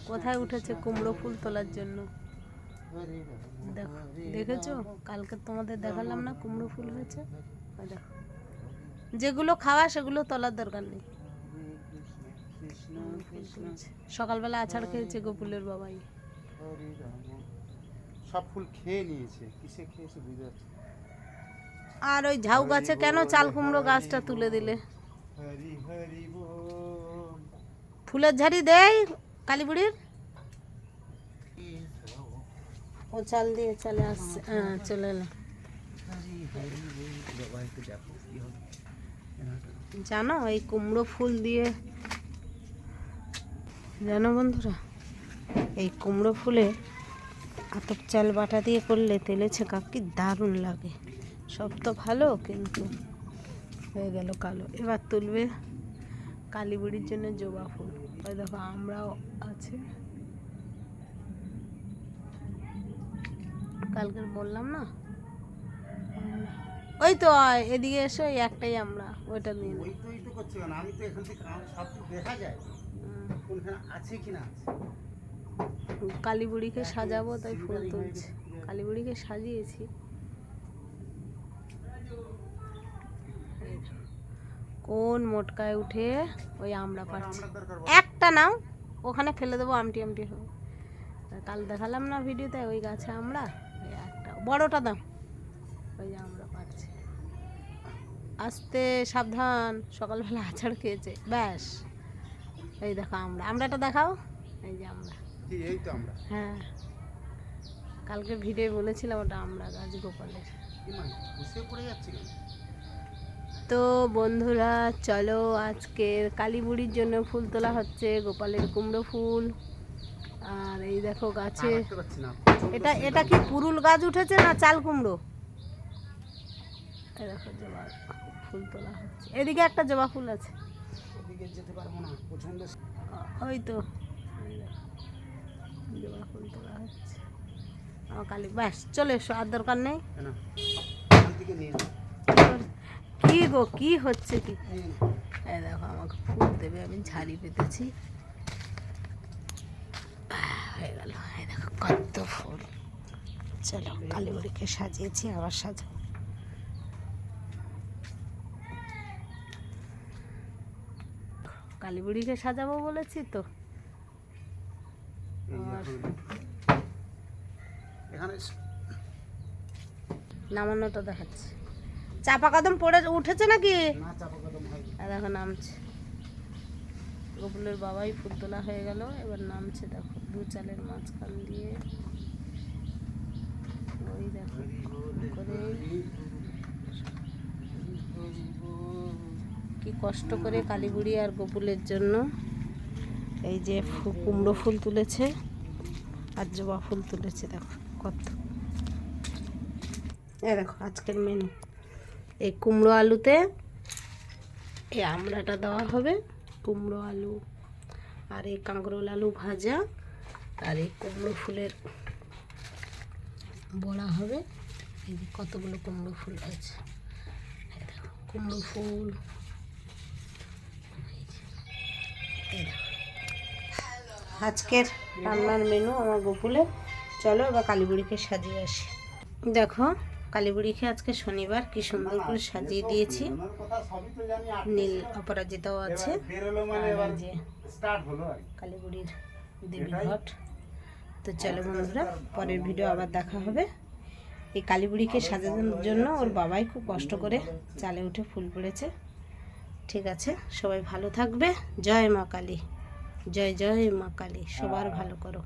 কোথায় উঠেছে কুমড়ো ফুল তোলার জন্য। দেখো, দেখেছো কালকে তোমাদের দেখালাম না কুমড়ো ফুল হয়েছে। দেখো, যেগুলো খাওয়া সেগুলো তোলার দরকার নেই। সকালবেলা আছাড় খেয়েছে গোপুলের বাবাই। সব ফুল খেয়ে নিয়েছে, কিসে খেয়েছে বুঝতে পারছি। আর ওই ঝাউ গাছে কেন চাল কুমড়ো গাছটা তুলে দিলে? ফুলের ঝাড়ি দেয় কালীবুড়ির। ও চাল দিয়ে চলে আসছে, হ্যাঁ চলে এলো। জানো এই কুমড়ো ফুল দিয়ে, জানো বন্ধুরা, এই কুমড়ো ফুলে আতপ চাল বাটা দিয়ে করলে তেলে ছেঁকা কি দারুণ লাগে। সব তো ভালো, কিন্তু হয়ে গেল কালো। এবার তুলবে কালীবুড়ির জন্য জবা ফুল। ওই দেখো আমরাও আছে, কালকে বললাম না। ওই তো এদিকে এসো, ওই একটাই আমরা, ওইটা নিয়ে ওই তো করছে কেন? আমি তো এখান থেকে সব দেখা যায় কোনখানে আছে কিনা। কালীবুড়িকে সাজাবো তাই ফুল তুলছি। কালীবুড়িকে সাজিয়েছি। কোন মোটকায় উঠে ওই আমরা পাচ্ছি। একটা নাও, ওখানে ফেলে দেবো, আমটি আমটি হবে। কাল দেখালাম না ভিডিওতে, ওই গাছে আমরা একটা বড়টা দাও। ওই যে আমরা পাচ্ছি। আস্তে সাবধান, সকালবেলা আছাড় খেয়েছে। ব্যাস, এই দেখো আমরাটা দেখাও। এই যে আমরা, এই তো আমরা। হ্যাঁ, কালকে ভিডিও বলেছিলাম ওটা আমরা গাছ গোপালের। তো বন্ধুরা চলো, আজকের কালীবুড়ির জন্য ফুল তোলা হচ্ছে, গোপালের কুমড়ো ফুল। আর এই দেখো গাছে, এটা কি পুরুল গাছ উঠেছে না চাল কুমড়ো? এই দেখো জবা ফুল তোলা হচ্ছে। এদিকে একটা জবা ফুল আছে, ওদিকে যেতে পারবো না, পছন্দ। ওই তো জবা ফুল তোলা হচ্ছে। আমার কালী, ব্যাস চলে এসো, আর দরকার নেই। কি গো, কি হচ্ছে কি? এই দেখো আমাকে ফুল দেবে, আমি ঝাড়ি পেতেছি। হয়ে গেল। এই দেখো কত ফুল। চলো কালীবুড়িকে সাজিয়েছি, আবার সাজাবো। কালীবুড়িকে সাজাবো বলেছি তো। নামানোটা দেখাচ্ছে। চাপা কদম পড়ে উঠেছে নাকি? দেখো নামছে। গোপুলের বাবাই ফুল তোলা হয়ে গেল, এবার নামছে। দেখো দু চালের মাঝখান দিয়ে, ওই দেখো করে কি কষ্ট করে কালীবুড়ি আর গোপুলের জন্য এই যে কুমড়ো ফুল তুলেছে আর জবা ফুল তুলেছে। দেখো কত। এই দেখো আজকের মেনু, এই কুমড়ো আলুতে এই আমড়াটা দেওয়া হবে, কুমড়ো আলু আর এই কাঁকরোল আলু ভাজা, আর এই কুমড়ো ফুলের বড়া হবে। এই যে কতগুলো কুমড়ো ফুল আছে, এই দেখো কুমড়ো ফুল। এই দেখো আজকের রান্নার মেনু আমার গোপুলের। চলো এবার কালীবুড়িকে সাজিয়ে আসি। দেখো কালীবুড়িকে আজকে শনিবার কি সুন্দর করে সাজিয়ে দিয়েছি। নীল অপরাজিতাও আছে, আর যে কালীবুড়ির দেবী ঘট। তো চলো বন্ধুরা, পরের ভিডিও আবার দেখা হবে। এই কালীবুড়িকে সাজানোর জন্য ওর বাবাই খুব কষ্ট করে চালে উঠে ফুল পড়েছে। ঠিক আছে, সবাই ভালো থাকবে। জয় মা কালী, জয় জয় মা কালী। সবার ভালো করো।